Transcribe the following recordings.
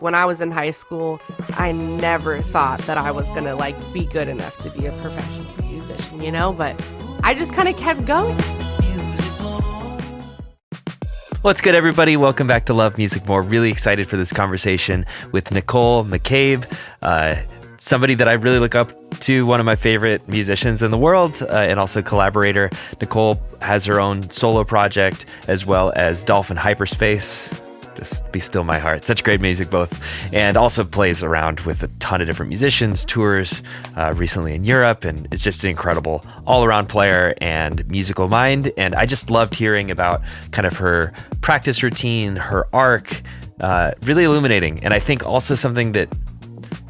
When I was in high school, I never thought that I was gonna be good enough to be a professional musician, but I just kind of kept going. What's good, everybody? Welcome back to Love Music More. Really excited for this conversation with Nicole McCabe, somebody that I really look up to, one of my favorite musicians in the world, and also collaborator. Nicole has her own solo project as well as Dolphin Hyperspace. Just Be Still My Heart. Such great music, both. And also plays around with a ton of different musicians, tours recently in Europe, and is just an incredible all-around player and musical mind. And I just loved hearing about kind of her practice routine, her arc, really illuminating. And I think also something that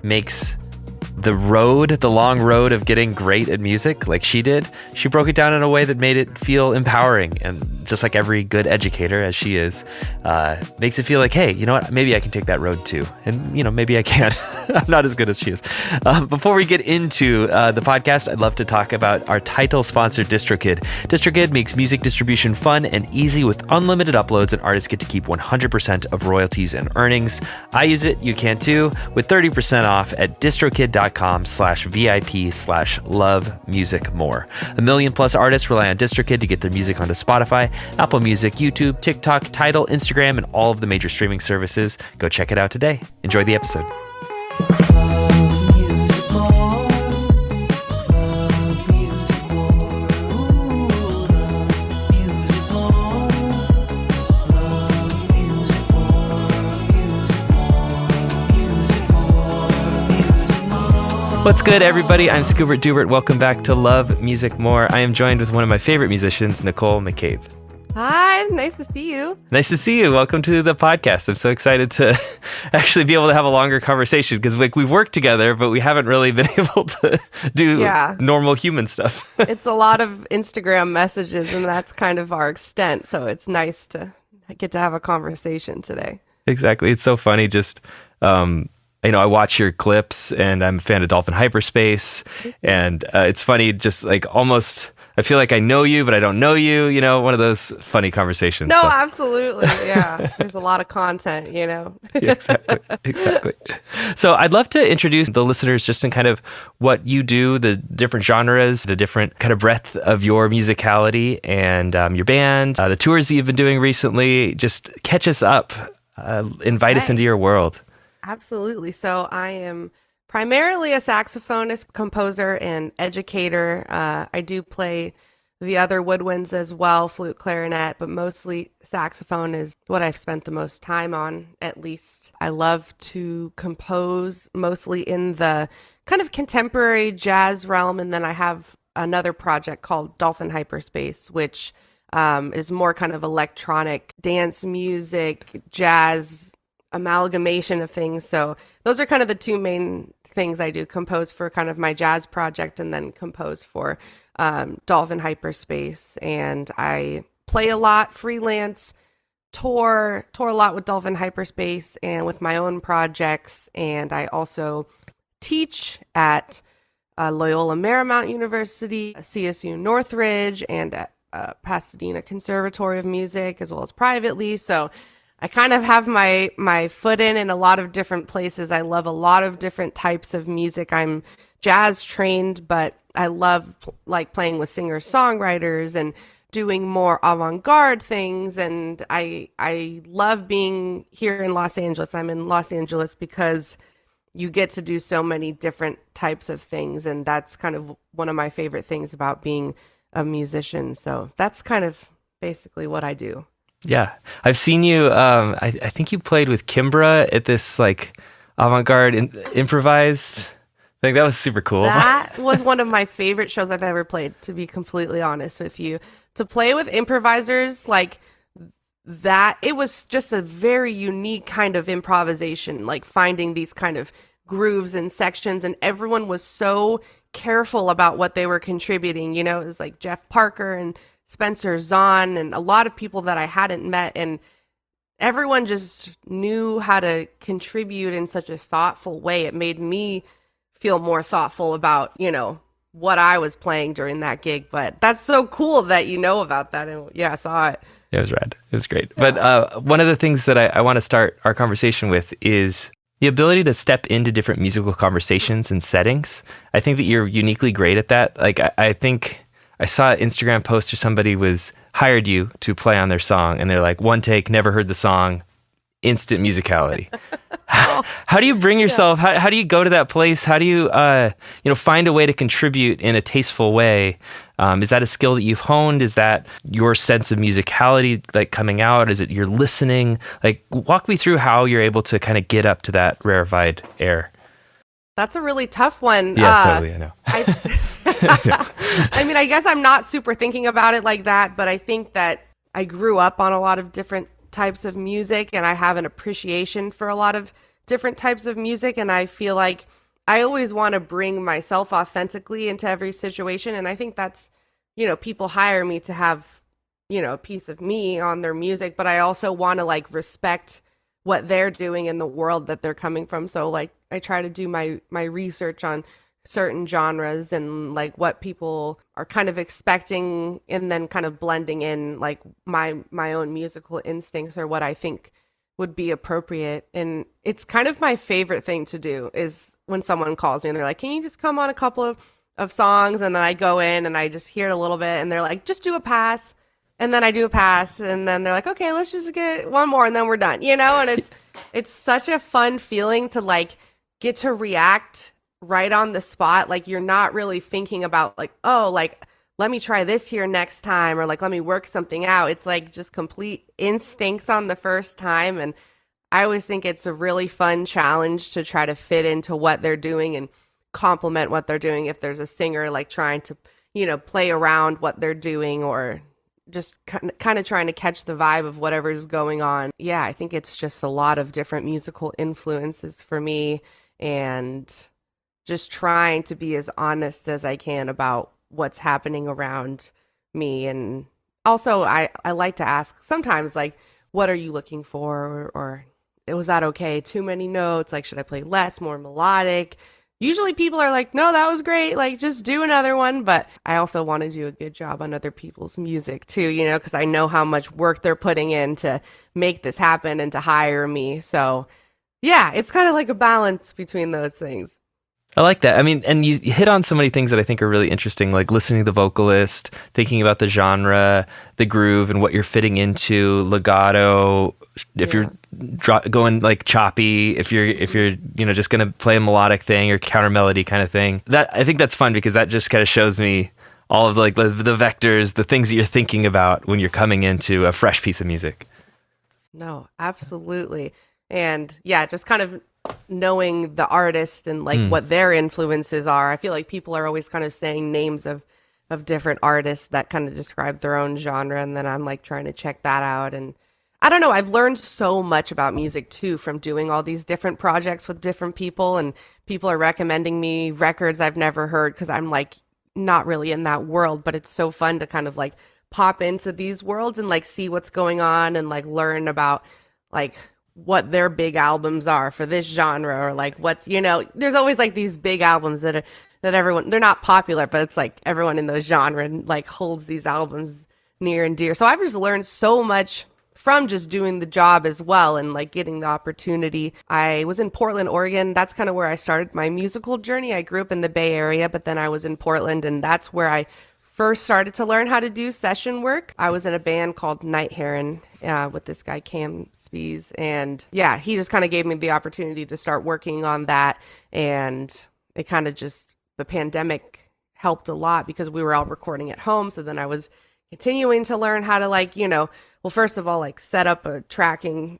makes the long road of getting great at music like she did, she broke it down in a way that made it feel empowering. And just like every good educator, as she is, makes it feel like, hey, you know what, maybe I can take that road too. And, maybe I can't. I'm not as good as she is. Before we get into the podcast, I'd love to talk about our title sponsor, DistroKid. DistroKid makes music distribution fun and easy with unlimited uploads, and artists get to keep 100% of royalties and earnings. I use it. You can too, with 30% off at distrokid.com/VIP/lovemusicmore. 1 million plus artists rely on DistroKid to get their music onto Spotify, Apple Music, YouTube, TikTok, Tidal, Instagram, and all of the major streaming services. Go check it out today. Enjoy the episode. What's good, everybody? I'm Scoobert Dubert. Welcome back to Love Music More. I am joined with one of my favorite musicians, Nicole McCabe. Hi, nice to see you. Nice to see you. Welcome to the podcast. I'm so excited to actually be able to have a longer conversation because we've worked together, but we haven't really been able to do normal human stuff. It's a lot of Instagram messages, and that's kind of our extent. So it's nice to get to have a conversation today. Exactly. It's so funny. Just, I watch your clips, and I'm a fan of Dolphin Hyperspace, and it's funny, just almost, I feel like I know you, but I don't know you, one of those funny conversations. No, absolutely, yeah. There's a lot of content, Yeah, exactly. So I'd love to introduce the listeners just in kind of what you do, the different genres, the different kind of breadth of your musicality, and your band, the tours that you've been doing recently. Just catch us up, invite us into your world. Absolutely. So I am primarily a saxophonist, composer, and educator. I do play the other woodwinds as well, flute, clarinet, but mostly saxophone is what I've spent the most time on, at least. I love to compose mostly in the kind of contemporary jazz realm, and then I have another project called Dolphin Hyperspace, which is more kind of electronic dance music, jazz amalgamation of things. So those are kind of the two main things I do: compose for kind of my jazz project and then compose for Dolphin Hyperspace. And I play a lot, freelance, tour a lot with Dolphin Hyperspace and with my own projects. And I also teach at Loyola Marymount University, CSU Northridge, and at Pasadena Conservatory of Music, as well as privately. So I kind of have my foot in a lot of different places. I love a lot of different types of music. I'm jazz trained, but I love playing with singer-songwriters and doing more avant-garde things. And I love being here in Los Angeles. I'm in Los Angeles because you get to do so many different types of things. And that's kind of one of my favorite things about being a musician. So that's kind of basically what I do. Yeah, I've seen you. I think you played with Kimbra at this avant-garde improvised thing. That was super cool. That was one of my favorite shows I've ever played, to be completely honest with you. To play with improvisers like that, it was just a very unique kind of improvisation, finding these kind of grooves and sections, and everyone was so careful about what they were contributing. It was Jeff Parker and Spencer Zahn and a lot of people that I hadn't met, and everyone just knew how to contribute in such a thoughtful way. It made me feel more thoughtful about, what I was playing during that gig. But that's so cool that you know about that. And yeah, I saw it. It was rad. It was great. But one of the things that I want to start our conversation with is the ability to step into different musical conversations and settings. I think that you're uniquely great at that. Like, I think I saw an Instagram post or somebody was hired you to play on their song, and they're like, one take, never heard the song, instant musicality. How do you bring yourself, how do you go to that place? How do you, find a way to contribute in a tasteful way? Is that a skill that you've honed? Is that your sense of musicality, like, coming out? Is it your listening? Like, walk me through how you're able to kind of get up to that rarefied air. That's a really tough one. Yeah, totally. I know. I mean, I guess I'm not super thinking about it like that, but I think that I grew up on a lot of different types of music, and I have an appreciation for a lot of different types of music, and I feel like I always want to bring myself authentically into every situation, and I think that's, people hire me to have, a piece of me on their music, but I also want to, like, respect what they're doing in the world that they're coming from. So, like, I try to do my research on certain genres and, like, what people are kind of expecting, and then kind of blending in, like, my own musical instincts or what I think would be appropriate. And it's kind of my favorite thing to do is when someone calls me and they're like, can you just come on a couple of songs? And then I go in and I just hear it a little bit, and they're like, just do a pass. And then I do a pass, and then they're like, okay, let's just get one more and then we're done, and it's such a fun feeling to, like, get to react right on the spot. Like, you're not really thinking about, like, oh, like, let me try this here next time, or, like, let me work something out. It's like just complete instincts on the first time. And I always think it's a really fun challenge to try to fit into what they're doing and complement what they're doing. If there's a singer, like, trying to, play around what they're doing, or just kind of trying to catch the vibe of whatever's going on. Yeah, I think it's just a lot of different musical influences for me, and just trying to be as honest as I can about what's happening around me. And also, I like to ask sometimes, like, what are you looking for? Or was that okay? Too many notes? Like, should I play less, more melodic? Usually people are like, no, that was great. Like, just do another one. But I also want to do a good job on other people's music too, because I know how much work they're putting in to make this happen and to hire me. So yeah, it's kind of like a balance between those things. I like that. I mean, and you hit on so many things that I think are really interesting, like listening to the vocalist, thinking about the genre, the groove, and what you're fitting into, legato, if you're going, like, choppy, if you're just going to play a melodic thing or counter melody kind of thing. That, I think that's fun, because that just kind of shows me all of, like, the vectors, the things that you're thinking about when you're coming into a fresh piece of music. No, absolutely. And yeah, just kind of knowing the artist and, like, what their influences are. I feel like people are always kind of saying names of different artists that kind of describe their own genre, and then I'm, like, trying to check that out. And I don't know, I've learned so much about music too from doing all these different projects with different people, and people are recommending me records I've never heard because I'm, like, not really in that world, but it's so fun to kind of, like, pop into these worlds and, like, see what's going on and, like, learn about, like, what their big albums are for this genre, or, like, what's, there's always, like, these big albums that everyone, they're not popular, but it's like everyone in those genre, like, holds these albums near and dear. So I've just learned so much from just doing the job as well, and, like, getting the opportunity. I was in Portland, Oregon. That's kind of where I started my musical journey. I grew up in the Bay Area, but then I was in Portland, and that's where I first started to learn how to do session work. I was in a band called Night Heron with this guy, Cam Spees. And yeah, he just kind of gave me the opportunity to start working on that. And it kind of just, the pandemic helped a lot because we were all recording at home. So then I was continuing to learn how to, like, well, first of all, like, set up a tracking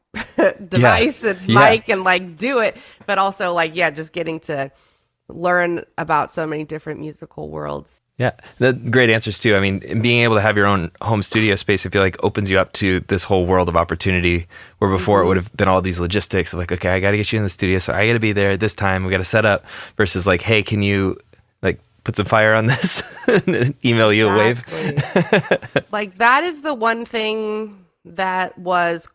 device and mic and, like, do it. But also, like, just getting to learn about so many different musical worlds. Yeah, great answers too. I mean, being able to have your own home studio space, I feel like opens you up to this whole world of opportunity, where before it would have been all these logistics of, like, okay, I got to get you in the studio, so I got to be there at this time, we got to set up, versus, like, hey, can you, like, put some fire on this and email you a wave? Like, that is the one thing that was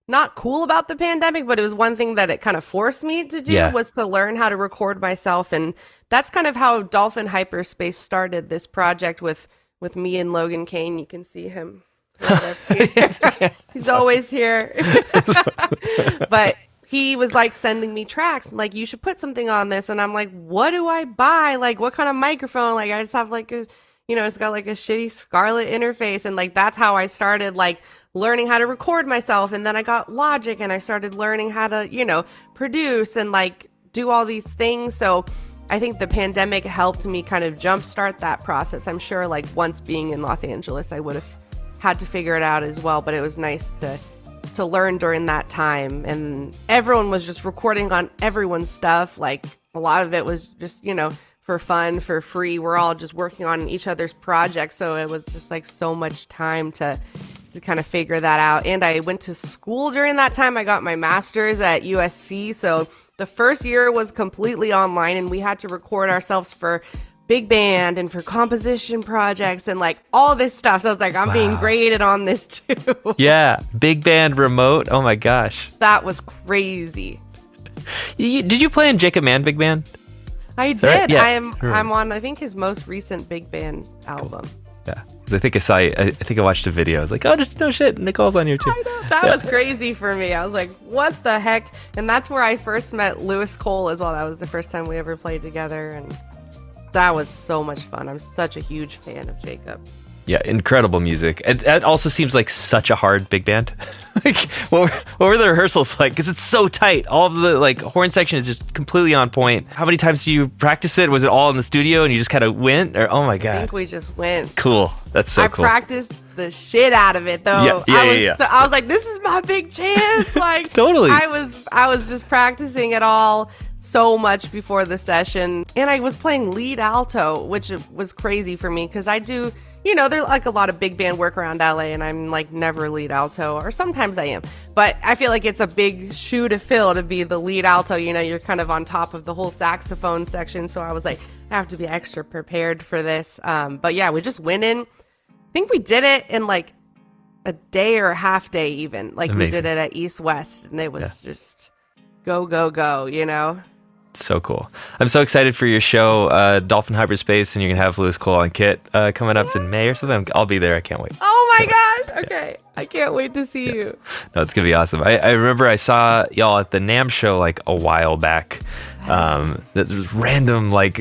not cool about the pandemic, but it was one thing that it kind of forced me to do, was to learn how to record myself. And that's kind of how Dolphin Hyperspace started, this project with me and Logan Kane. You can see him right up here. He's always here. But he was like sending me tracks, like, you should put something on this. And I'm like, what do I buy? Like, what kind of microphone? Like, I just have like a, it's got like a shitty Scarlett interface. And like, that's how I started like learning how to record myself. And then I got Logic and I started learning how to, produce and like do all these things. So I think the pandemic helped me kind of jumpstart that process. I'm sure like once being in Los Angeles, I would have had to figure it out as well. But it was nice to learn during that time. And everyone was just recording on everyone's stuff. Like a lot of it was just, for fun, for free. We're all just working on each other's projects. So it was just like so much time to kind of figure that out. And I went to school during that time. I got my master's at USC. So the first year was completely online and we had to record ourselves for big band and for composition projects and like all this stuff. So I was like, I'm being graded on this too. Yeah. Big band remote. Oh my gosh. That was crazy. Did you play in Jacob Mann Big Band? I did. Right? Yeah. I'm on, I think, his most recent big band album. Cool. Yeah. Because I think I think I watched a video. I was like, oh, just no shit. Nicole's on here too. I know. That was crazy for me. I was like, what the heck? And that's where I first met Lewis Cole as well. That was the first time we ever played together. And that was so much fun. I'm such a huge fan of Jacob. Yeah, incredible music. And that also seems like such a hard big band. Like, what were the rehearsals like? Because it's so tight. All of the like horn section is just completely on point. How many times do you practice it? Was it all in the studio and you just kind of went? Or oh my god, I think we just went. Cool. That's so cool. I practiced the shit out of it though. Yeah. So, I was like, this is my big chance. Like totally. I was just practicing it all so much before the session, and I was playing lead alto, which was crazy for me because I do. There's like a lot of big band work around LA and I'm like never lead alto, or sometimes I am, but I feel like it's a big shoe to fill to be the lead alto. You're kind of on top of the whole saxophone section. So I was like, I have to be extra prepared for this. But yeah, we just went in. I think we did it in like a day or a half day even. Like Amazing. We did it at East West and it was just go, go, go, So cool. I'm so excited for your show, Dolphin Hyperspace, and you're going to have Lewis Cole on Kit coming up in May or something. I'll be there. I can't wait. Oh my gosh. Okay. I can't wait to see you. No, it's going to be awesome. I remember I saw y'all at the NAMM show like a while back. That was random like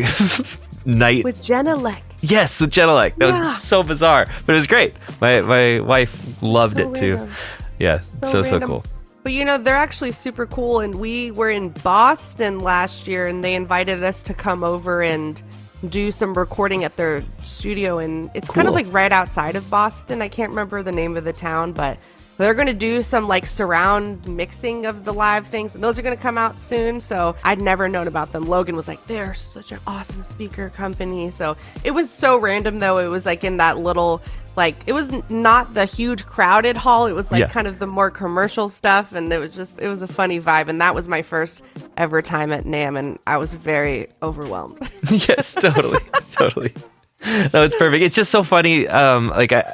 night. With Genelec. Yes, with Genelec. That was so bizarre, but it was great. My wife loved it too. Random. Yeah, so cool. But they're actually super cool, and we were in Boston last year and they invited us to come over and do some recording at their studio, and it's kind of like right outside of Boston. I can't remember the name of the town, but they're going to do some like surround mixing of the live things, and those are going to come out soon. So I'd never known about them. Logan was like, they're such an awesome speaker company. So it was so random though. It was like in that little, like, it was not the huge crowded hall. It was like kind of the more commercial stuff. And it was a funny vibe. And that was my first ever time at NAMM. And I was very overwhelmed. Yes, totally. No, it's perfect. It's just so funny. A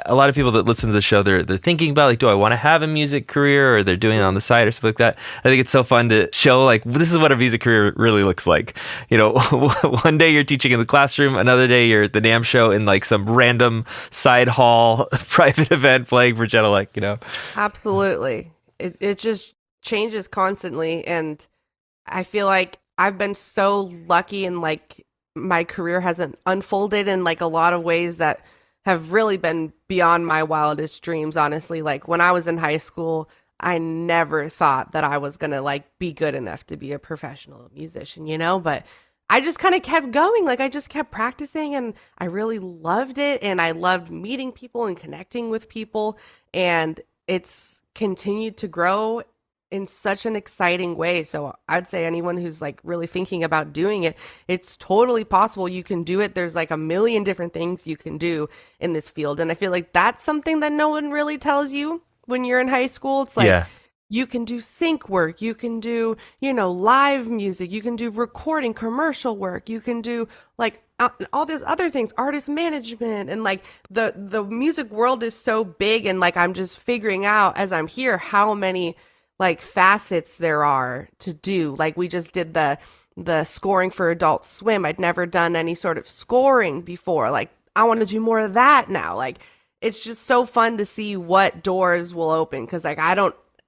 lot of people that listen to the show, they're thinking about like, do I want to have a music career, or they're doing it on the side or something like that. I think it's so fun to show like this is what a music career really looks like. One day you're teaching in the classroom, another day you're at the NAMM show in like some random side hall private event playing for Genelec. Absolutely. It just changes constantly, and I feel like I've been so lucky and like my career hasn't unfolded in like a lot of ways that have really been beyond my wildest dreams, honestly. Like when I was in high school, I never thought that I was gonna like be good enough to be a professional musician, but I just kind of kept going. Like I just kept practicing and I really loved it, and I loved meeting people and connecting with people, and it's continued to grow in such an exciting way. So I'd say anyone who's like really thinking about doing it, it's totally possible. You can do it. There's like a million different things you can do in this field. And I feel like that's something that no one really tells you when you're in high school. It's like, you can do sync work. You can do, live music. You can do recording, commercial work. You can do like all these other things, artist management. And like the music world is so big. And like, I'm just figuring out as I'm here, how many like facets there are to do. Like we just did the scoring for Adult Swim. I'd never done any sort of scoring before. Like I want to do more of that now. Like it's just so fun to see what doors will open, because like I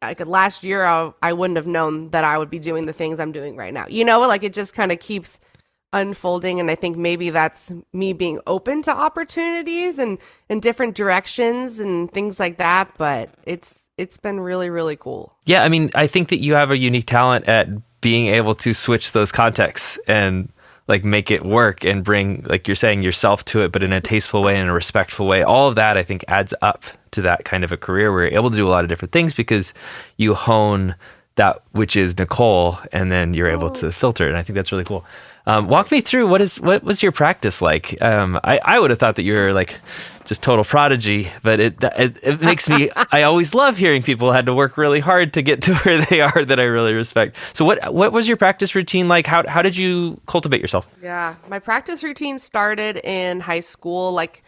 like last year, I wouldn't have known that I would be doing the things I'm doing right now. You know, like it just kind of keeps unfolding. And I think maybe that's me being open to opportunities and different directions and things like that. But it's been really, really cool. Yeah, I mean, I think that you have a unique talent at being able to switch those contexts and like make it work and bring, like you're saying, yourself to it, but in a tasteful way, in a respectful way. All of that, I think, adds up to that kind of a career where you're able to do a lot of different things because you hone that which is Nicole, and then you're able to filter it. And I think that's really cool. Walk me through what was your practice like? I would have thought that you were like just total prodigy, but it makes me, I always love hearing people had to work really hard to get to where they are that I really respect. So what was your practice routine like? How did you cultivate yourself? Yeah, my practice routine started in high school. Like,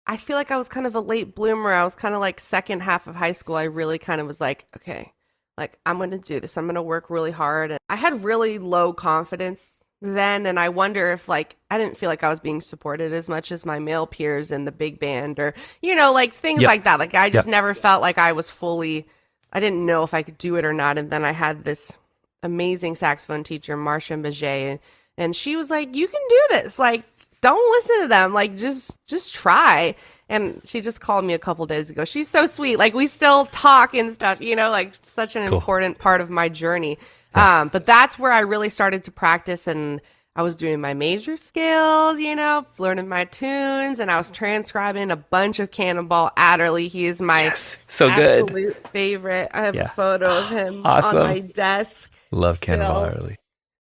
I feel like I was kind of a late bloomer. I was kind of like second half of high school. I really kind of was like, okay, like I'm going to do this. I'm going to work really hard. And I had really low confidence then, and I wonder if like I didn't feel like I was being supported as much as my male peers in the big band, or like things like that. Like I just never felt like I was fully, I didn't know if I could do it or not. And then I had this amazing saxophone teacher, Marcia Maget, and she was like, you can do this, like don't listen to them, like just try. And she just called me a couple days ago. She's so sweet. Like we still talk and stuff, like such an important part of my journey. But that's where I really started to practice, and I was doing my major scales, learning my tunes, and I was transcribing a bunch of Cannonball Adderley. He is my absolute favorite. I have a photo of him on my desk. Love Cannonball Adderley.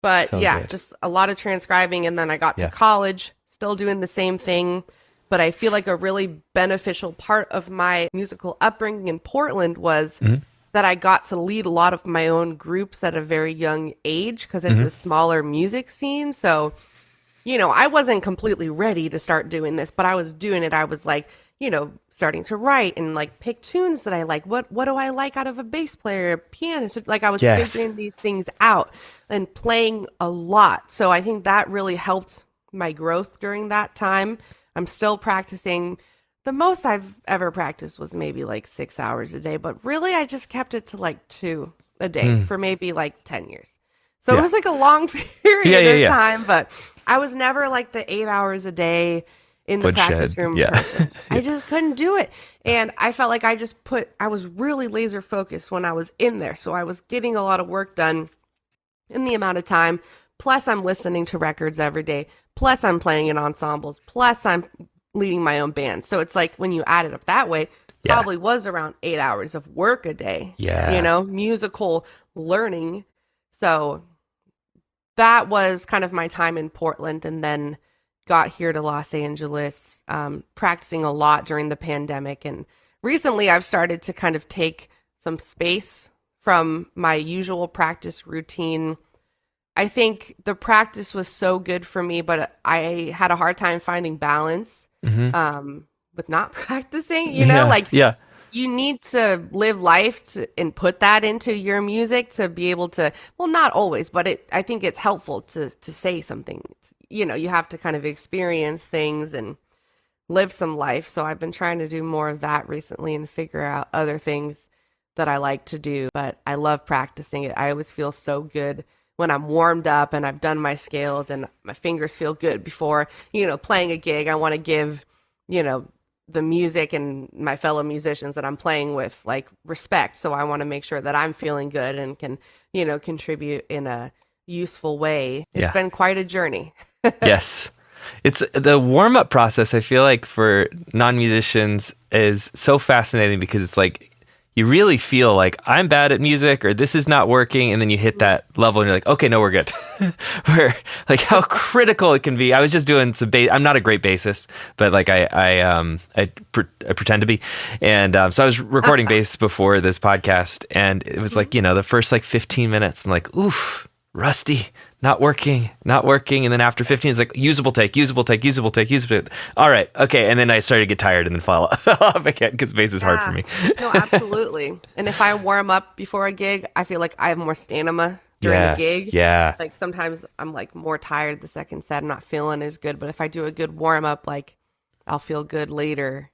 But so just a lot of transcribing, and then I got to college, still doing the same thing. But I feel like a really beneficial part of my musical upbringing in Portland was that I got to lead a lot of my own groups at a very young age because it's a smaller music scene. So, I wasn't completely ready to start doing this, but I was doing it. I was like, starting to write and like pick tunes that I like. What do I like out of a bass player, a pianist? Like I was figuring these things out and playing a lot. So I think that really helped my growth during that time. I'm still practicing. The most I've ever practiced was maybe like 6 hours a day, but really I just kept it to like 2 a day for maybe like 10 years. So it was like a long period of time, but I was never like the 8 hours a day in the practice room person. I just couldn't do it. And I felt like I was really laser focused when I was in there. So I was getting a lot of work done in the amount of time. Plus I'm listening to records every day. Plus I'm playing in ensembles. Plus I'm leading my own band. So it's like when you add it up that way, probably was around 8 hours of work a day, musical learning. So that was kind of my time in Portland, and then got here to Los Angeles, practicing a lot during the pandemic. And recently I've started to kind of take some space from my usual practice routine. I think the practice was so good for me, but I had a hard time finding balance with not practicing, you need to live life and put that into your music to be able to, well, not always, but I think it's helpful to say something. You have to kind of experience things and live some life. So I've been trying to do more of that recently and figure out other things that I like to do, but I love practicing it. I always feel so good when I'm warmed up and I've done my scales and my fingers feel good before, playing a gig. I want to give, the music and my fellow musicians that I'm playing with like respect. So I want to make sure that I'm feeling good and can, contribute in a useful way. It's been quite a journey. Yes. It's the warm-up process, I feel like, for non-musicians is so fascinating because it's like you really feel like I'm bad at music or this is not working, and then you hit that level and you're like, okay, no, we're good. Where like how critical it can be. I was just doing some bass. I'm not a great bassist, but like I pretend to be, and so I was recording bass before this podcast, and it was like the first like 15 minutes, I'm like, oof, rusty, not working. And then after 15, it's like usable take. All right. Okay. And then I started to get tired and then fell off again because bass is hard for me. No, absolutely. And if I warm up before a gig, I feel like I have more stamina during the gig. Yeah. Like sometimes I'm like more tired the second set. I'm not feeling as good. But if I do a good warm up, like I'll feel good later.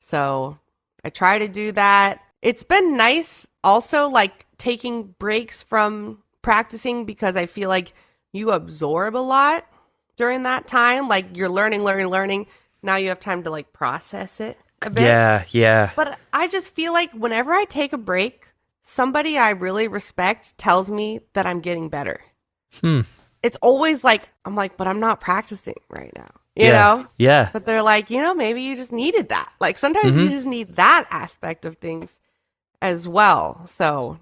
So I try to do that. It's been nice also like taking breaks from practicing because I feel like you absorb a lot during that time. Like you're learning. Now you have time to like process it a bit. Yeah. But I just feel like whenever I take a break, somebody I really respect tells me that I'm getting better. It's always like, I'm like, but I'm not practicing right now, you know? Yeah. But they're like, maybe you just needed that. Like sometimes you just need that aspect of things as well. So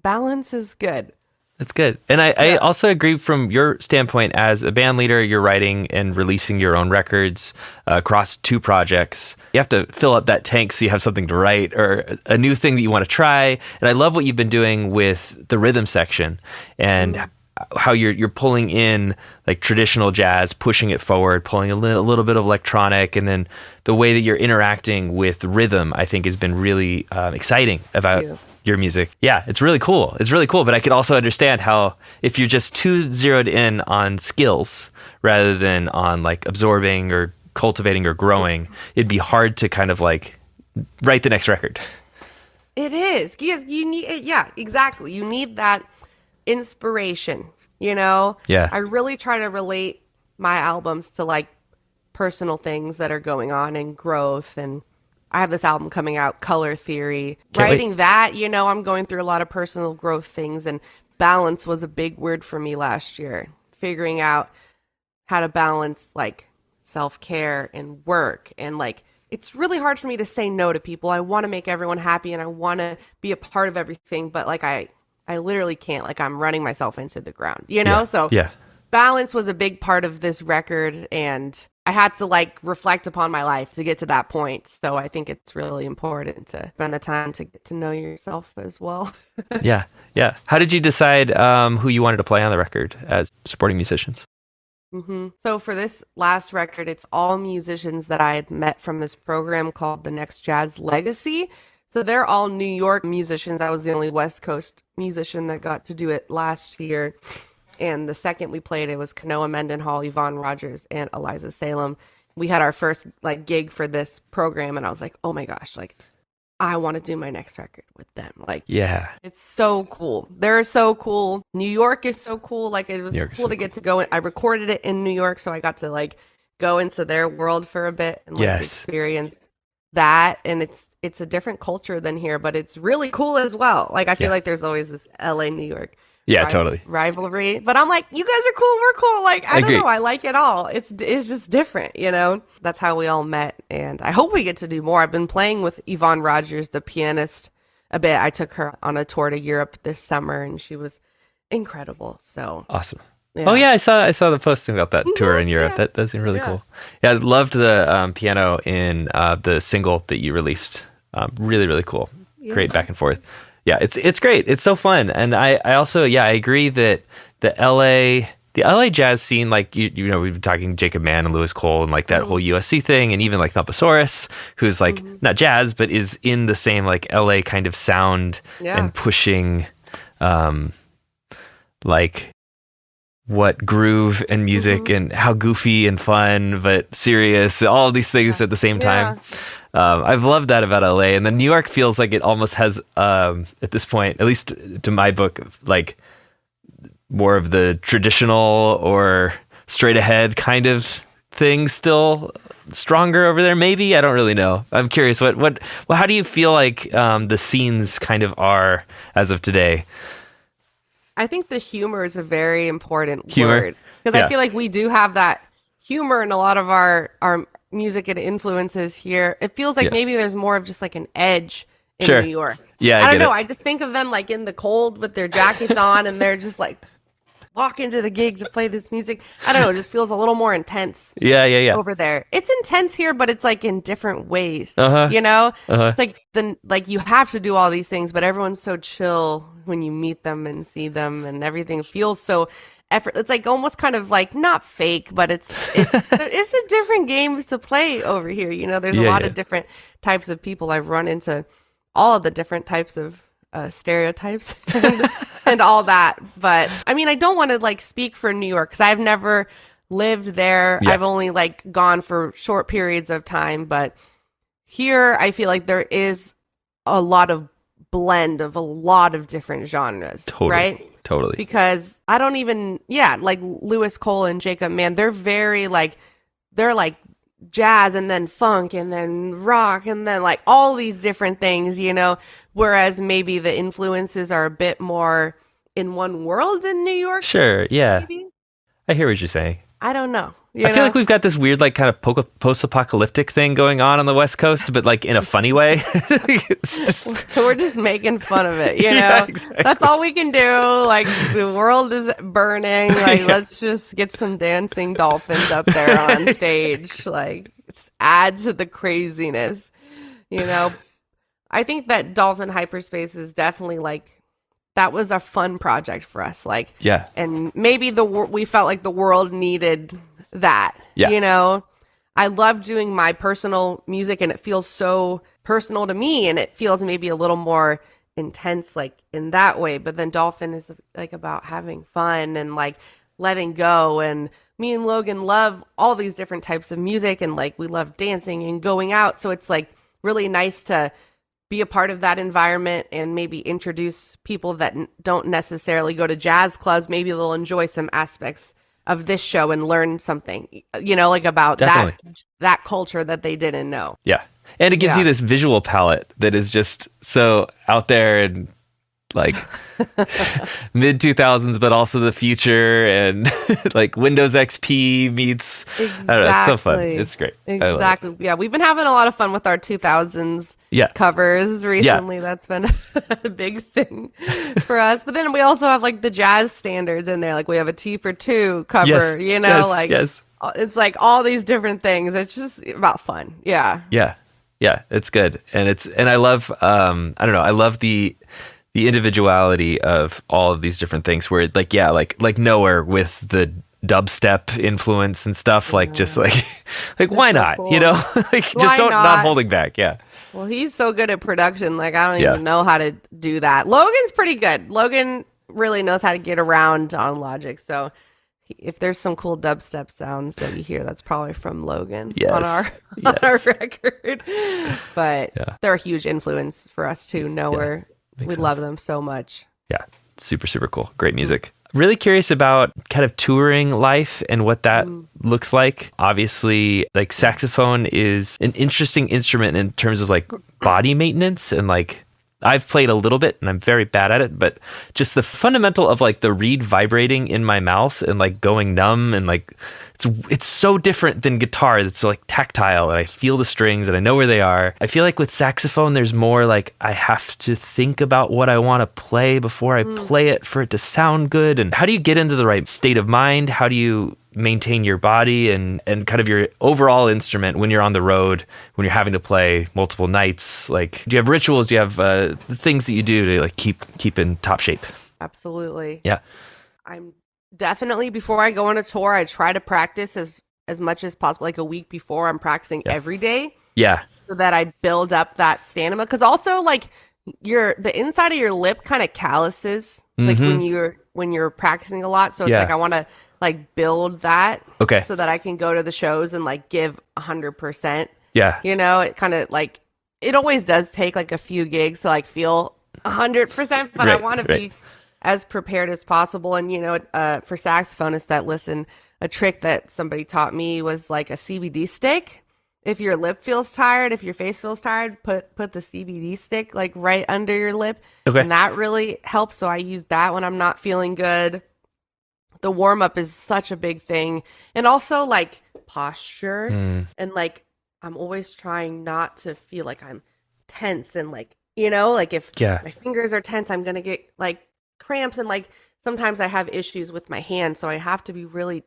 balance is good. That's good. And I also agree from your standpoint as a band leader, you're writing and releasing your own records across 2 projects. You have to fill up that tank so you have something to write or a new thing that you want to try. And I love what you've been doing with the rhythm section and how you're pulling in like traditional jazz, pushing it forward, pulling a little bit of electronic, and then the way that you're interacting with rhythm, I think has been really exciting about your music. Yeah, it's really cool. But I could also understand how if you're just too zeroed in on skills rather than on like absorbing or cultivating or growing, it'd be hard to kind of like write the next record. It is. You need, exactly. You need that inspiration, Yeah. I really try to relate my albums to like personal things that are going on and growth. And I have this album coming out, Color Theory. Writing that, I'm going through a lot of personal growth things, and balance was a big word for me last year. Figuring out how to balance like self-care and work, and like it's really hard for me to say no to people. I want to make everyone happy and I want to be a part of everything, but like I literally can't. Like I'm running myself into the ground, So balance was a big part of this record, and I had to like reflect upon my life to get to that point. So I think it's really important to spend the time to get to know yourself as well. Yeah. How did you decide who you wanted to play on the record as supporting musicians? So for this last record, it's all musicians that I had met from this program called The Next Jazz Legacy. So they're all New York musicians. I was the only West Coast musician that got to do it last year. And the second we played, it was Kanoa Mendenhall, Yvonne Rogers, and Eliza Salem. We had our first like gig for this program, and I was like, oh my gosh, like I want to do my next record with them. Like, yeah, it's so cool. They're so cool. New York is so cool. Like it was cool to get to go in. I recorded it in New York, so I got to like go into their world for a bit and like experience that. And it's a different culture than here, but it's really cool as well. Like I feel like there's always this LA, New York totally rivalry, but I'm like, you guys are cool, we're cool. Like I don't know, I like it all. It's just different, That's how we all met, and I hope we get to do more. I've been playing with Yvonne Rogers, the pianist, a bit. I took her on a tour to Europe this summer, and she was incredible. So awesome. Oh yeah, I saw the posting about that tour in Europe. That seemed really cool. Yeah, I loved the piano in the single that you released. Really, really cool. Great back and forth. Yeah, it's great. It's so fun. And I also, I agree that the LA jazz scene, like, we've been talking Jacob Mann and Lewis Cole and like that whole USC thing, and even like Thumpasaurus, who's like not jazz, but is in the same like LA kind of sound and pushing like what groove and music and how goofy and fun, but serious, all of these things at the same time. I've loved that about LA, and then New York feels like it almost has, at this point, at least to my book, like more of the traditional or straight ahead kind of thing still stronger over there. Maybe, I don't really know. I'm curious. How do you feel like the scenes kind of are as of today? I think the humor is a very important word, because I feel like we do have that humor in a lot of our music and influences here. It feels like maybe there's more of just like an edge in New York. I don't know. I just think of them like in the cold with their jackets on, and they're just like walk into the gig to play this music. I don't know. It just feels a little more intense. Over there. It's intense here, but it's like in different ways. It's like you have to do all these things, but everyone's so chill when you meet them and see them, and everything feels so effort. It's like almost kind of like not fake, but it's a different game to play over here. There's a lot of different types of people. I've run into all of the different types of stereotypes and all that. But I mean, I don't want to like speak for New York because I've never lived there. I've only like gone for short periods of time, but here I feel like there is a lot of blend of a lot of different genres, Totally. right? Totally. Because I don't even, yeah, like Lewis Cole and Jacob, man, they're very like, they're like jazz and then funk and then rock and then like all these different things, you know, whereas maybe the influences are a bit more in one world in New York. Sure. Yeah. Maybe? I hear what you're saying. I don't know. You I feel know? like we've got this weird, like, kind of post-apocalyptic thing going on the West Coast, but like in a funny way. It's just... We're just making fun of it, you know? Yeah, exactly. That's all we can do. Like, the world is burning. Like, let's just get some dancing dolphins up there on stage. Like, just add to the craziness, you know? I think that Dolphin Hyperspace is definitely like, that was a fun project for us. Like, Yeah. and maybe we felt like the world needed that, Yeah. you know? I love doing my personal music and it feels so personal to me and it feels maybe a little more intense like in that way. But then Dolphin is like about having fun and like letting go. And me and Logan love all these different types of music and like we love dancing and going out. So it's like really nice to be a part of that environment and maybe introduce people that don't necessarily go to jazz clubs. Maybe they'll enjoy some aspects of this show and learn something, you know, like about that culture that they didn't know. Yeah. And it gives you this visual palette that is just so out there and like mid 2000s, but also the future and like Windows XP meets, I don't know, it's so fun. It's great. Exactly. Yeah. We've been having a lot of fun with our 2000s covers recently. Yeah. That's been a big thing for us. But then we also have like the jazz standards in there. Like we have a T for Two cover, you know, it's like all these different things. It's just about fun. Yeah. Yeah. Yeah. It's good. And I love, I don't know, I love the individuality of all of these different things where like Nowhere with the dubstep influence and stuff, like just like why not, cool. You know, like just not holding back. Yeah. Well, he's so good at production. Like I don't even know how to do that. Logan's pretty good. Logan really knows how to get around on Logic. So if there's some cool dubstep sounds that you hear, that's probably from Logan on our record. But they're a huge influence for us too. Nowhere. We love them so much. Yeah, super, super cool. Great music. Really curious about kind of touring life and what that looks like. Obviously, like saxophone is an interesting instrument in terms of like body maintenance and like I've played a little bit and I'm very bad at it, but just the fundamental of like the reed vibrating in my mouth and like going numb and like it's so different than guitar. It's so like tactile and I feel the strings and I know where they are. I feel like with saxophone, there's more like I have to think about what I want to play before I play it for it to sound good. And how do you get into the right state of mind? How do you maintain your body and kind of your overall instrument when you're on the road, when you're having to play multiple nights? Like, do you have rituals? Do you have things that you do to like keep in top shape? Absolutely. Yeah. I'm definitely, before I go on a tour, I try to practice as much as possible. Like a week before, I'm practicing every day. Yeah. So that I build up that stamina. Because also like the inside of your lip kind of calluses like when you're practicing a lot. So it's like I want to like build that so that I can go to the shows and like give 100%. Yeah. You know, it kind of like, it always does take like a few gigs to like feel 100%, but I want to be as prepared as possible. And, you know, for saxophonists that listen, a trick that somebody taught me was like a CBD stick. If your lip feels tired, if your face feels tired, put the CBD stick like right under your lip. And that really helps. So I use that when I'm not feeling good. The warm up is such a big thing. And also like posture and like, I'm always trying not to feel like I'm tense and like, you know, like if my fingers are tense, I'm going to get like cramps. And like, sometimes I have issues with my hands. So I have to be really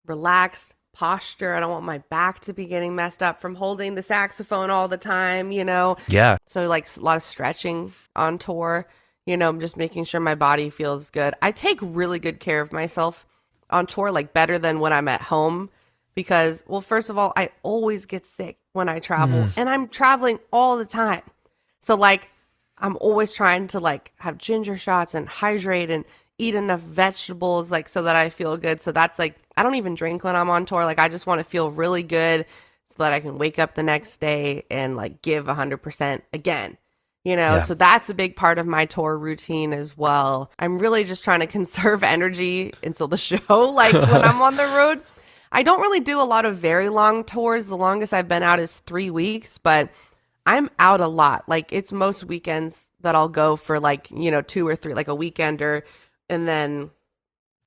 relaxed posture. I don't want my back to be getting messed up from holding the saxophone all the time, you know? Yeah. So like a lot of stretching on tour. You know, I'm just making sure my body feels good. I take really good care of myself on tour, like better than when I'm at home because, well, first of all, I always get sick when I travel and I'm traveling all the time. So like, I'm always trying to like have ginger shots and hydrate and eat enough vegetables, like so that I feel good. So that's like, I don't even drink when I'm on tour. Like, I just want to feel really good so that I can wake up the next day and like give 100% again. Yeah. So that's a big part of my tour routine as well. I'm really just trying to conserve energy until the show. Like when I'm on the road, I don't really do a lot of very long tours. The longest I've been out is 3 weeks, but I'm out a lot. Like it's most weekends that I'll go for like, 2 or 3, like a weekender. And then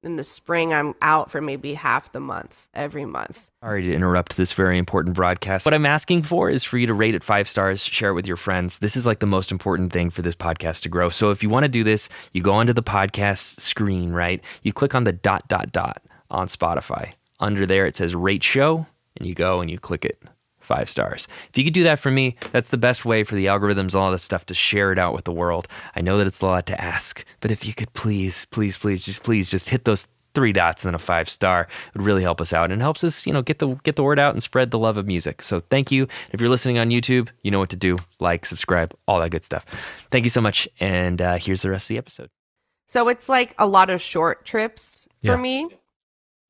in the spring, I'm out for maybe half the month, every month. Sorry to interrupt this very important broadcast. What I'm asking for is for you to rate it 5 stars, share it with your friends. This is like the most important thing for this podcast to grow. So if you want to do this, you go onto the podcast screen, right? You click on the ... on Spotify. Under there, it says rate show, and you go and you click it. 5 stars. If you could do that for me, that's the best way for the algorithms and all that stuff to share it out with the world. I know that it's a lot to ask, but if you could please just hit those 3 dots and then a 5 star, it would really help us out and helps us, get the word out and spread the love of music. So thank you. If you're listening on YouTube, you know what to do. Like, subscribe, all that good stuff. Thank you so much. And here's the rest of the episode. So it's like a lot of short trips for me.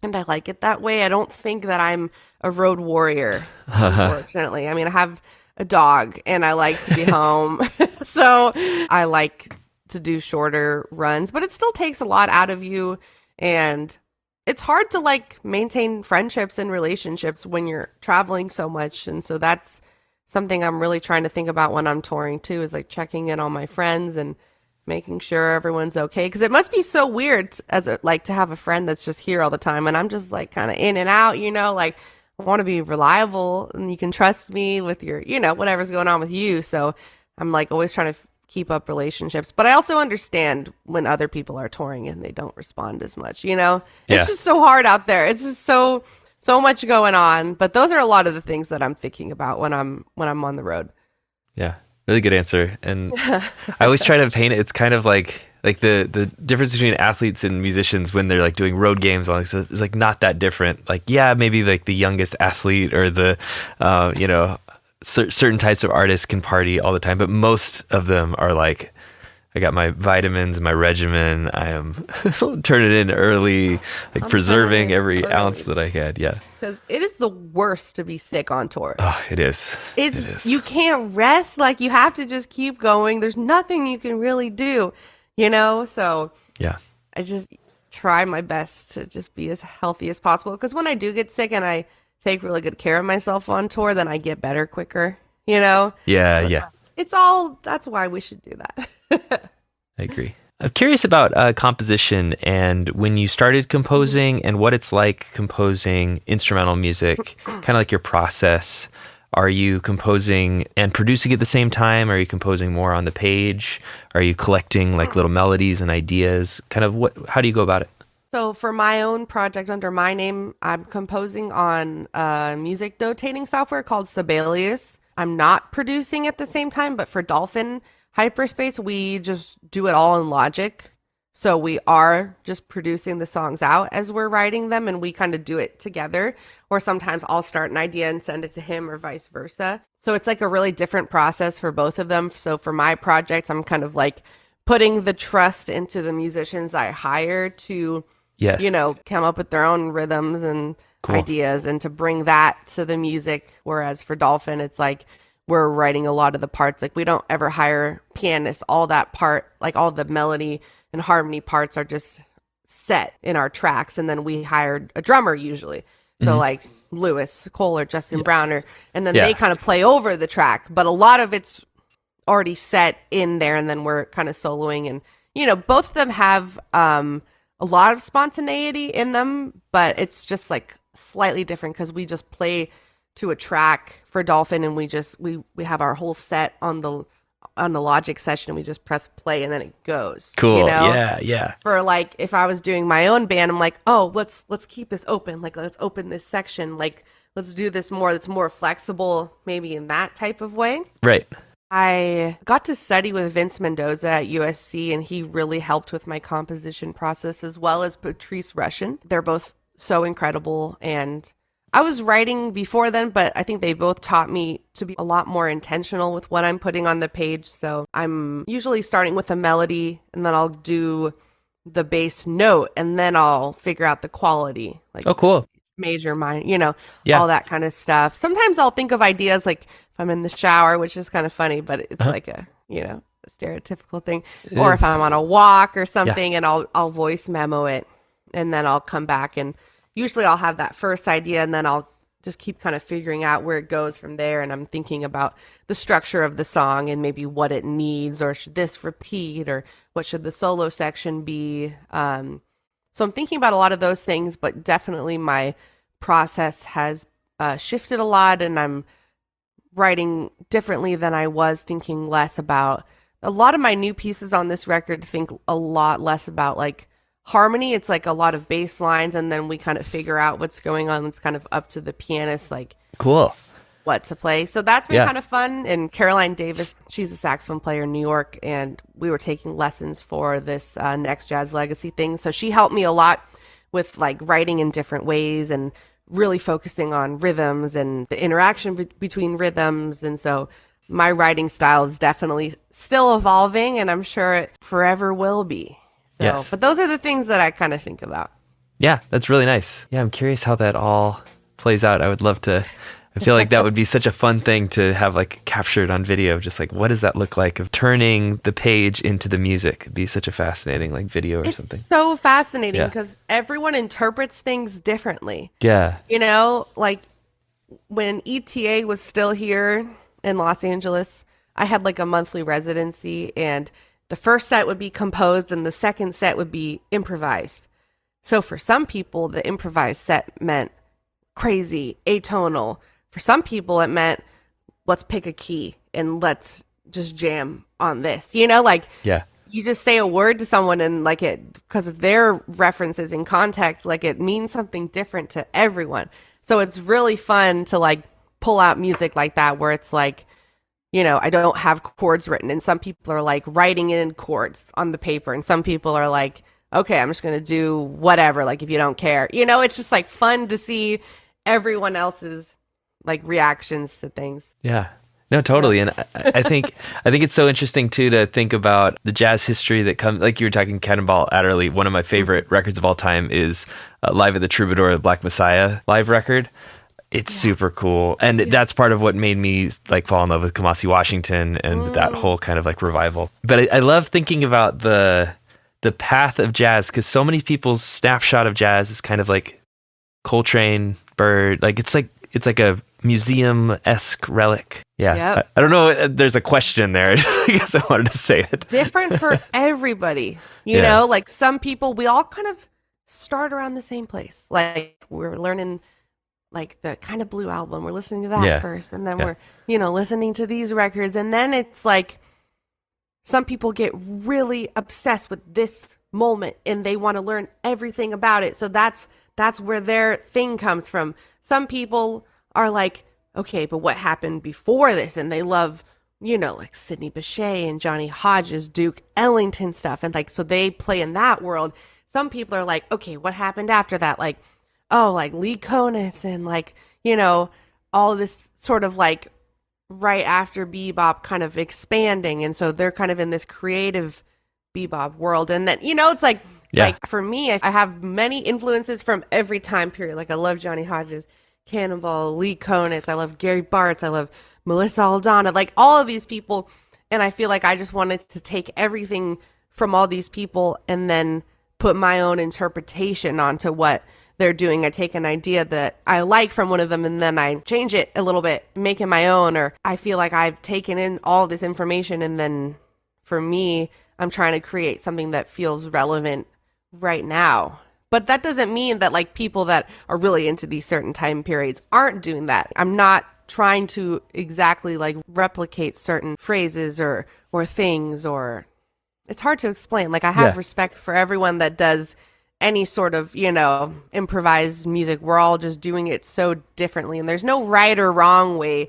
And I like it that way. I don't think that I'm a road warrior, unfortunately. I mean, I have a dog and I like to be home. So I like to do shorter runs, but it still takes a lot out of you. And it's hard to like maintain friendships and relationships when you're traveling so much. And so that's something I'm really trying to think about when I'm touring too, is like checking in on my friends and making sure everyone's okay, because it must be so weird to have a friend that's just here all the time and I'm just like kind of in and out, like I want to be reliable and you can trust me with your whatever's going on with you. So I'm like always trying to keep up relationships, but I also understand when other people are touring and they don't respond as much. It's just so hard out there. It's just so much going on, but those are a lot of the things that I'm thinking about when I'm on the road. Yeah. Really good answer. And I always try to paint it. It's kind of like the difference between athletes and musicians when they're like doing road games all that stuff is like not that different. Like, yeah, maybe like the youngest athlete or the, certain types of artists can party all the time, but most of them are like, I got my vitamins, my regimen. I am turning in early, like preserving every ounce that I had. Yeah. Because it is the worst to be sick on tour. Oh, it is. It is. You can't rest. Like you have to just keep going. There's nothing you can really do, So yeah, I just try my best to just be as healthy as possible. Because when I do get sick and I take really good care of myself on tour, then I get better quicker, Yeah, yeah. That's why we should do that. I agree. I'm curious about composition and when you started composing and what it's like composing instrumental music, kind of like your process. Are you composing and producing at the same time? Are you composing more on the page? Are you collecting like little melodies and ideas? Kind of how do you go about it? So for my own project under my name, I'm composing on music notating software called Sibelius. I'm not producing at the same time, but for Dolphin Hyperspace, we just do it all in Logic. So we are just producing the songs out as we're writing them, and we kind of do it together. Or sometimes I'll start an idea and send it to him or vice versa. So it's like a really different process for both of them. So for my project, I'm kind of like putting the trust into the musicians I hire to, come up with their own rhythms and ideas and to bring that to the music. Whereas for Dolphin, it's like, we're writing a lot of the parts. Like we don't ever hire pianists. All that part, like all the melody and harmony parts are just set in our tracks. And then we hired a drummer usually. So like Lewis Cole or Justin Browner, and then they kind of play over the track. But a lot of it's already set in there. And then we're kind of soloing. And, both of them have a lot of spontaneity in them, but it's just like slightly different because we just play to a track for Dolphin, and we have our whole set on the Logic session, and we just press play and then it goes. Cool. Yeah. For like if I was doing my own band, I'm like, oh, let's keep this open. Like let's open this section. Like let's do this more. That's more flexible, maybe in that type of way. Right. I got to study with Vince Mendoza at USC, and he really helped with my composition process, as well as Patrice Rushen. They're both so incredible, and I was writing before then, but I think they both taught me to be a lot more intentional with what I'm putting on the page. So I'm usually starting with a melody, and then I'll do the bass note, and then I'll figure out the quality. Like, oh, cool. Major, minor, all that kind of stuff. Sometimes I'll think of ideas like if I'm in the shower, which is kind of funny, but it's like a stereotypical thing. It Or if is. I'm on a walk or Yeah. something, and I'll voice memo it, and then I'll come back, and usually I'll have that first idea, and then I'll just keep kind of figuring out where it goes from there. And I'm thinking about the structure of the song and maybe what it needs, or should this repeat, or what should the solo section be. So I'm thinking about a lot of those things, but definitely my process has shifted a lot, and I'm writing differently than I was, thinking less about a lot of my new pieces on this record. Think a lot less about like harmony. It's like a lot of bass lines, and then we kind of figure out what's going on. It's kind of up to the pianist, like Cool. what to play. So that's been Yeah. kind of fun. And Caroline Davis, she's a saxophone player in New York, and we were taking lessons for this Next Jazz Legacy thing. So she helped me a lot with like writing in different ways and really focusing on rhythms and the interaction between rhythms. And so my writing style is definitely still evolving, and I'm sure it forever will be. So, Yes. but those are the things that I kind of think about. Yeah, that's really nice. Yeah, I'm curious how that all plays out. I would love to. I feel like that would be such a fun thing to have like captured on video. Just like, what does that look like of turning the page into the music? It'd be such a fascinating like video or It's something. so fascinating Yeah. because everyone interprets things differently. Yeah. You know, like when ETA was still here in Los Angeles, I had like a monthly residency, and the first set would be composed and the second set would be improvised. So for some people, the improvised set meant crazy, atonal. For some people, it meant let's pick a key and let's just jam on this. You know, like Yeah. you just say a word to someone and like it, because of their references in context, like it means something different to everyone. So it's really fun to like pull out music like that where it's like, you know, I don't have chords written, and some people are like writing in chords on the paper, and some people are like, okay, I'm just going to do whatever, like if you don't care. You know, it's just like fun to see everyone else's like reactions to things. Yeah. No, totally. And I think it's so interesting too to think about the jazz history that comes, like you were talking Cannonball Adderley. One of my favorite records of all time is Live at the Troubadour, the Black Messiah live record. It's super cool. And that's part of what made me like fall in love with Kamasi Washington and that whole kind of like revival. But I love thinking about the path of jazz, because so many people's snapshot of jazz is kind of like Coltrane, Bird. Like it's like a museum-esque relic. Yeah. Yep. I don't know. There's a question there. I guess I wanted to say it. Different for everybody. You Yeah. know, like some people, we all kind of start around the same place. Like we're learning like the Kind of Blue album. We're listening to that Yeah. first, and then Yeah. we're, you know, listening to these records. And then it's like some people get really obsessed with this moment and they want to learn everything about it. So that's where their thing comes from. Some people are like, okay, but what happened before this? And they love, you know, like Sidney Bechet and Johnny Hodges, Duke Ellington stuff. And like, so they play in that world. Some people are like, okay, what happened after that? Like, oh, like Lee Konitz and like, you know, all this sort of like right after bebop kind of expanding. And so they're kind of in this creative bebop world. And then, you know, it's like, Yeah. like for me, I have many influences from every time period. Like I love Johnny Hodges, Cannonball, Lee Konitz. I love Gary Bartz. I love Melissa Aldana, like all of these people. And I feel like I just wanted to take everything from all these people and then put my own interpretation onto what they're doing. I take an idea that I like from one of them and then I change it a little bit, make it my own. Or I feel like I've taken in all this information, and then for me, I'm trying to create something that feels relevant right now. But that doesn't mean that like people that are really into these certain time periods aren't doing that. I'm not trying to exactly like replicate certain phrases or things, or it's hard to explain. Like I have Yeah. respect for everyone that does any sort of, you know, improvised music. We're all just doing it so differently, and there's no right or wrong way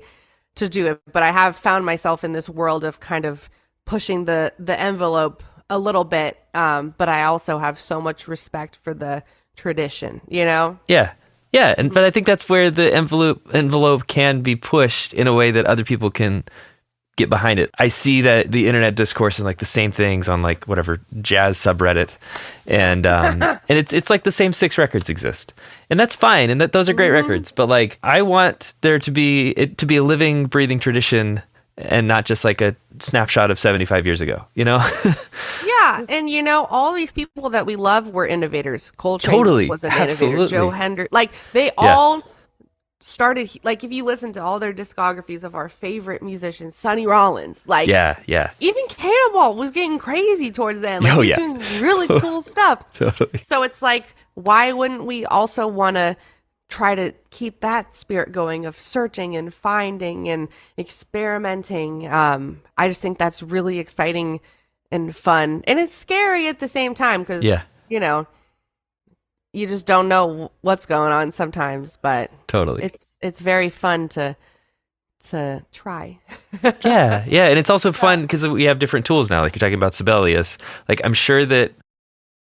to do it. But I have found myself in this world of kind of pushing the envelope a little bit, but I also have so much respect for the tradition, you know? Yeah. Yeah. But I think that's where the envelope can be pushed in a way that other people can get behind it. I see that the internet discourse is like the same things on like whatever jazz subreddit, and and it's like the same 6 records exist, and that's fine, and that those are great records. But like I want there to be a living, breathing tradition and not just like a snapshot of 75 years ago, you know? Yeah, and all these people that we love were innovators. Coltrane Totally. was an Absolutely. innovator. Joe Hendry, like they all started. Like if you listen to all their discographies of our favorite musicians, Sonny Rollins, like Yeah. even Cannonball was getting crazy towards the end. Like he's doing really cool stuff. Totally. So it's like, why wouldn't we also want to try to keep that spirit going of searching and finding and experimenting? I just think that's really exciting and fun, and it's scary at the same time because you just don't know what's going on sometimes, but Totally. it's very fun to try. Yeah, and it's also fun because we have different tools now, like you're talking about Sibelius. Like I'm sure that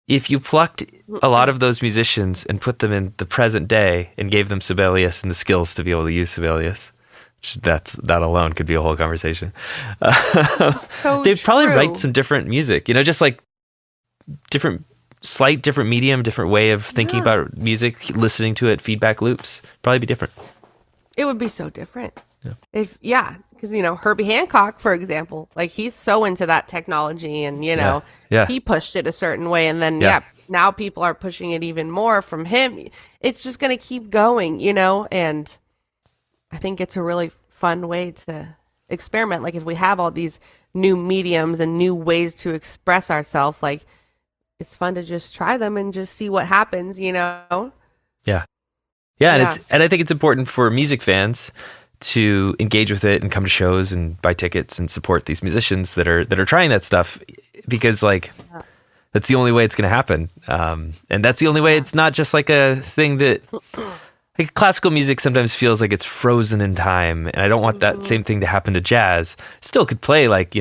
if you plucked a lot of those musicians and put them in the present day and gave them Sibelius and the skills to be able to use Sibelius, that alone could be a whole conversation. So they'd probably true. write some different music, just like different medium, different way of thinking about music, listening to it, feedback loops, probably be different. It would be so different. Because Herbie Hancock, for example, like he's so into that technology, and he pushed it a certain way, and then now people are pushing it even more from him. It's just going to keep going, and I think it's a really fun way to experiment. Like if we have all these new mediums and new ways to express ourselves, like it's fun to just try them and just see what happens, Yeah. And I think it's important for music fans to engage with it and come to shows and buy tickets and support these musicians that are trying that stuff, because that's the only way it's going to happen. And that's the only way. It's not just like a thing that like classical music sometimes feels like it's frozen in time. And I don't want that same thing to happen to jazz. Still could play like,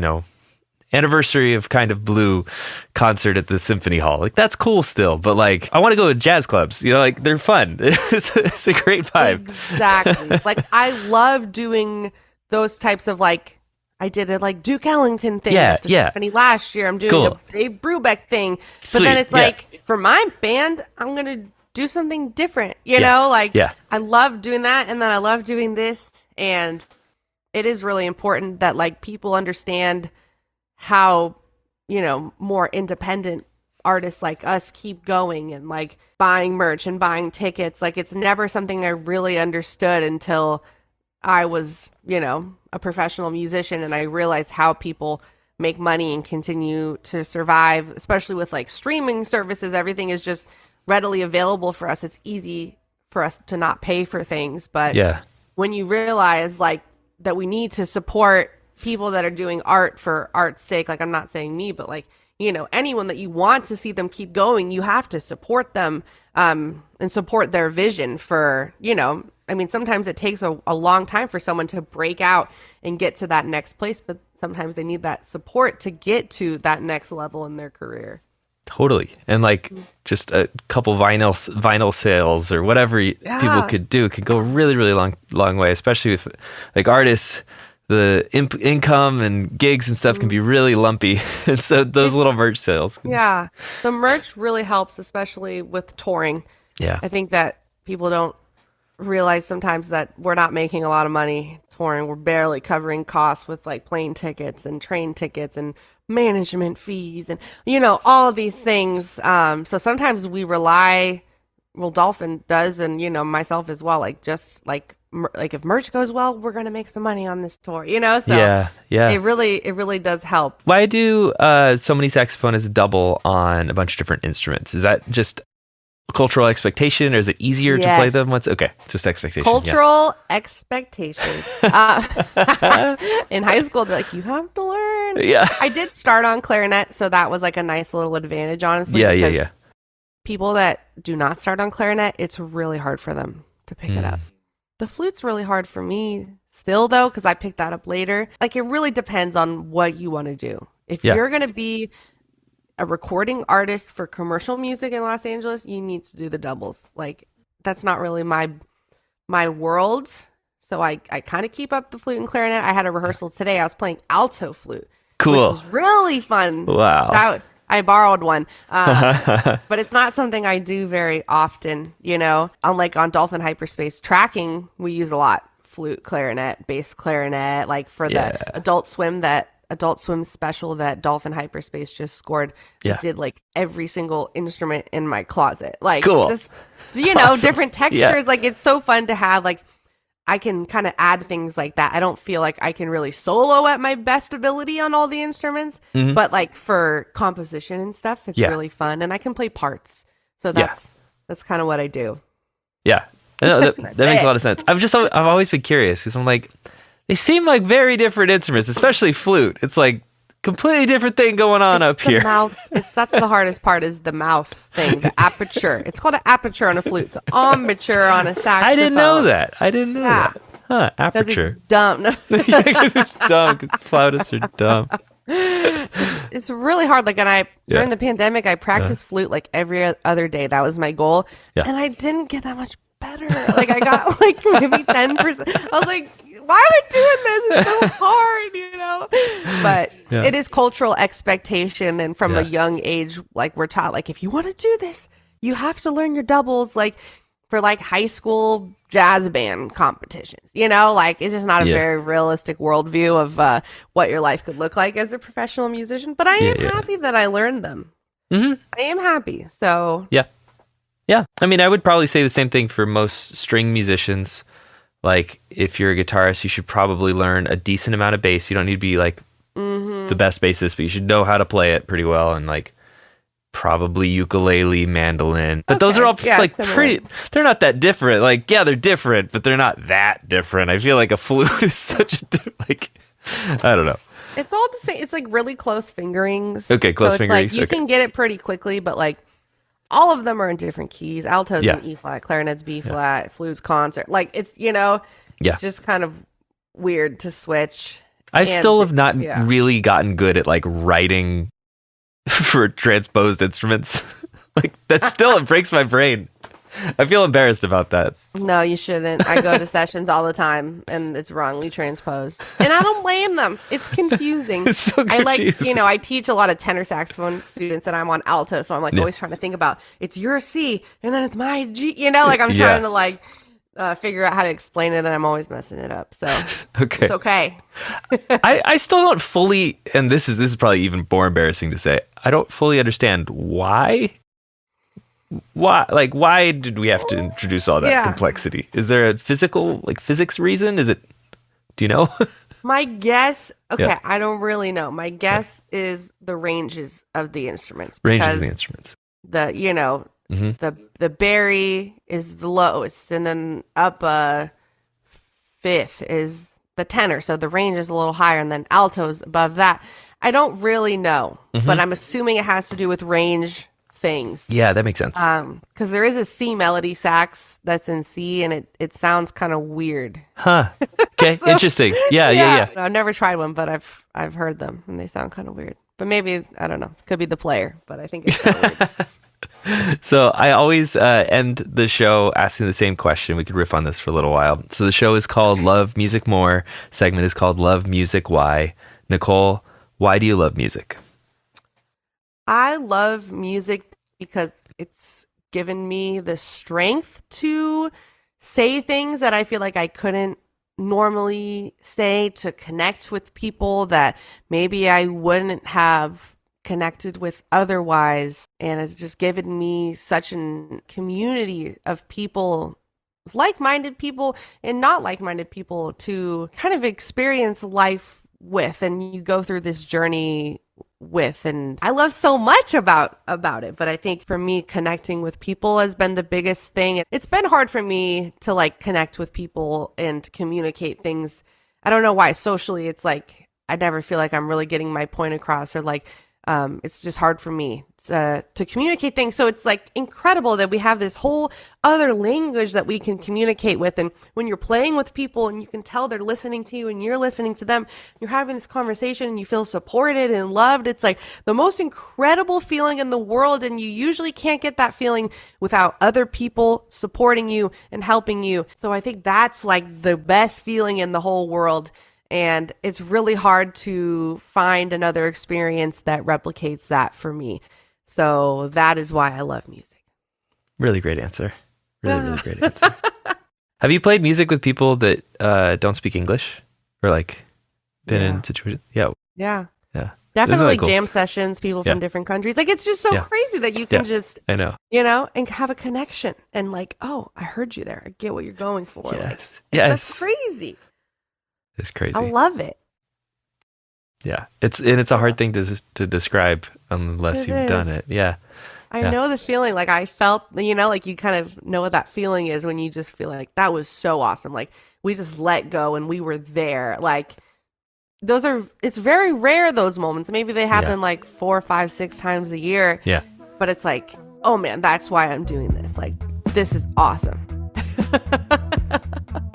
Anniversary of Kind of Blue concert at the Symphony Hall. Like that's cool still, but like I want to go to jazz clubs, like they're fun. It's a great vibe. Exactly. Like I love doing those types of like, I did a like Duke Ellington thing at the Symphony last year. I'm doing a Dave Brubeck thing. But then it's like for my band, I'm going to do something different, I love doing that, and then I love doing this, and it is really important that like people understand how more independent artists like us keep going and like buying merch and buying tickets. Like it's never something I really understood until I was a professional musician, and I realized how people make money and continue to survive, especially with like streaming services. Everything is just readily available for us. It's easy for us to not pay for things, but when you realize like that we need to support people that are doing art for art's sake, like I'm not saying me, but like anyone that you want to see them keep going, you have to support them and support their vision for sometimes it takes a long time for someone to break out and get to that next place, but sometimes they need that support to get to that next level in their career. Totally. And like just a couple vinyl sales or whatever people could do could go really, really long way, especially with like artists. The income and gigs and stuff can be really lumpy. And so those little merch sales. Yeah. The merch really helps, especially with touring. Yeah. I think that people don't realize sometimes that we're not making a lot of money touring. We're barely covering costs with like plane tickets and train tickets and management fees and, all of these things. So sometimes we rely, Dolphin does, and, myself as well, like just like if merch goes well, we're going to make some money on this tour, so it really does help. Why do so many saxophonists double on a bunch of different instruments? Is that just a cultural expectation, or is it easier to play them once? Okay, just expectation. Cultural expectation. In high school, they're like, you have to learn. I did start on clarinet, so that was like a nice little advantage, honestly. Yeah. People that do not start on clarinet, it's really hard for them to pick it up. The flute's really hard for me still, though, because I picked that up later. Like, it really depends on what you want to do. If you're going to be a recording artist for commercial music in Los Angeles, you need to do the doubles. Like, that's not really my world. So I kind of keep up the flute and clarinet. I had a rehearsal today. I was playing alto flute. Cool. Which was really fun. Wow. I borrowed one, but it's not something I do very often, Unlike on Dolphin Hyperspace, tracking we use a lot flute, clarinet, bass clarinet, like for Yeah. the Adult Swim special that Dolphin Hyperspace just scored. Yeah. I did like every single instrument in my closet. Like Cool. just, you know, Awesome. different textures. Yeah. Like it's so fun to have, like, I can kind of add things like that. I don't feel like I can really solo at my best ability on all the instruments, but like for composition and stuff, it's really fun. And I can play parts. So that's kind of what I do. Yeah. No, that makes a lot of sense. I've always been curious because I'm like, they seem like very different instruments, especially flute. It's like completely different thing going on up here. That's the hardest part, is the mouth thing, the aperture. It's called an aperture on a flute. It's an embouchure on a saxophone. I didn't know that. that. Huh, aperture. It's dumb. Because it's dumb. 'Cause flautists are dumb. It's really hard. Like, and during the pandemic, I practiced flute like every other day. That was my goal. Yeah. And I didn't get that much better. Like I got like maybe 10%. I was like, why am I doing this? It's so hard, you know? But it is cultural expectation. And from a young age, like we're taught, like, if you want to do this, you have to learn your doubles, like for like high school jazz band competitions, you know, like it's just not a very realistic worldview of what your life could look like as a professional musician. But I am happy that I learned them. I am happy. So yeah. I mean, I would probably say the same thing for most string musicians. Like, if you're a guitarist, you should probably learn a decent amount of bass. You don't need to be like the best bassist, but you should know how to play it pretty well. And like probably ukulele, mandolin. But those are all like similar. Pretty, they're not that different. Like, yeah, they're different, but they're not that different. I feel like a flute is such a, like, I don't know. It's all the same. It's like really close fingerings. Okay, close so fingerings. Like you can get it pretty quickly, but like all of them are in different keys. Altos in E flat, clarinets B flat, flutes concert. Like it's, you know, it's just kind of weird to switch. I still have not really gotten good at like writing for transposed instruments. Like that still, it breaks my brain. I feel embarrassed about that. No, you shouldn't. I go to sessions all the time and it's wrongly transposed. And I don't blame them. It's confusing. It's so confusing. I like, you know, I teach a lot of tenor saxophone students and I'm on alto. So I'm like always trying to think about, it's your C and then it's my G, you know, like I'm trying to like figure out how to explain it and I'm always messing it up. So it's okay. I still don't fully, and this is probably even more embarrassing to say, I don't fully understand why did we have to introduce all that complexity? Is there a physics reason? Is it, do you know? My guess, I don't really know. My guess is the ranges of the instruments. Ranges of the instruments. The, you know, the bari is the lowest, and then up fifth is the tenor. So the range is a little higher, and then altos above that. I don't really know, but I'm assuming it has to do with range things. Yeah, that makes sense. Because there is a C melody sax that's in C, and it sounds kind of weird. Huh. Okay, so, interesting. Yeah. I've never tried one, but I've heard them, and they sound kind of weird. But maybe, I don't know, could be the player, but I think it's kind of weird. So I always end the show asking the same question. We could riff on this for a little while. So the show is called Love Music More. Segment is called Love Music Why. Nicole, why do you love music? I love music because it's given me the strength to say things that I feel like I couldn't normally say, to connect with people that maybe I wouldn't have connected with otherwise, and has just given me such a community of people, like-minded people and not like-minded people, to kind of experience life with, and you go through this journey with, and I love so much about it. But I think for me, connecting with people has been the biggest thing. It's been hard for me to like connect with people and communicate things. I don't know why. Socially, it's like I never feel like I'm really getting my point across, or like it's just hard for me to communicate things. So it's like incredible that we have this whole other language that we can communicate with. And when you're playing with people and you can tell they're listening to you and you're listening to them, you're having this conversation and you feel supported and loved. It's like the most incredible feeling in the world. And you usually can't get that feeling without other people supporting you and helping you. So I think that's like the best feeling in the whole world. And it's really hard to find another experience that replicates that for me. So that is why I love music. Really great answer. Really great answer. Have you played music with people that don't speak English, or like been Yeah. in situations? Yeah, Yeah. yeah. Definitely really cool. jam sessions, people Yeah. from different countries. Like, it's just so Yeah. crazy that you can Yeah. just, I know. and have a connection and like, oh, I heard you there. I get what you're going for. Like, Yes. that's Yes. crazy. It's crazy. I love it. Yeah. It's a hard thing to describe unless It you've done is. it. Yeah. I Yeah. know the feeling. Like, I felt, like you kind of know what that feeling is when you just feel like that was so awesome. Like, we just let go and we were there. Like, it's very rare, those moments. Maybe they happen like 4, 5, 6 times a year. Yeah. But it's like, oh man, that's why I'm doing this. Like, this is awesome.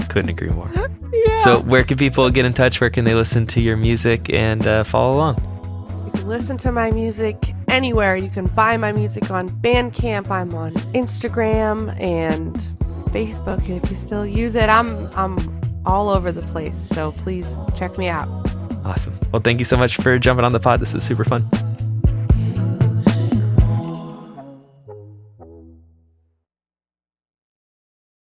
Couldn't agree more. Yeah. So where can people get in touch? Where can they listen to your music and follow along? You can listen to my music anywhere. You can buy my music on Bandcamp. I'm on Instagram and Facebook if you still use it. I'm all over the place. So please check me out. Awesome. Well, thank you so much for jumping on the pod. This is super fun.